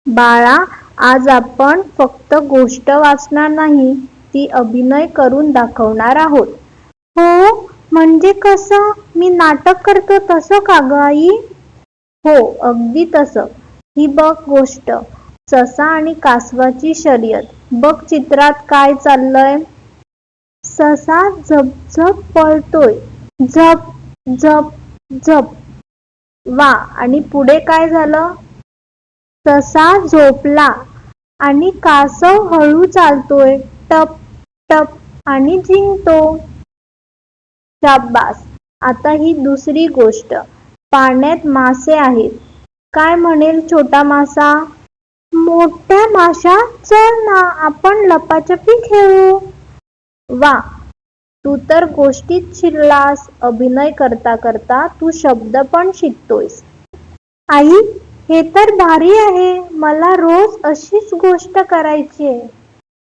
बाळा, आज आपण फक्त गोष्ट वाचणार नाही, ती अभिनय करून दाखवणार आहोत. हो, म्हणजे कसं? मी नाटक करतो तसं का ग आई? हो, अगदी तसं. ही बघ गोष्ट, ससा आणि कासवाची शर्यत. बघ चित्रात काय चाललंय. ससा झपझप पळतोय. झप झप झप. वा, आणि पुढे काय झालं? ससा झोपला आणि कासव हळू चालतोय. टप टप आणि जिंकतो. शाब्बास. आता ही दुसरी गोष्ट. पाण्यात मासे आहेत. काय म्हणेल छोटा मासा? मोठ्या माशा, चल ना आपण लपाछपी खेळू. वा, तू तर गोष्टीत शिरलास. अभिनय करता करता तू शब्द पण शिकतोयस. आई, हे तर भारी आहे. मला रोज अशीच गोष्ट करायची आहे.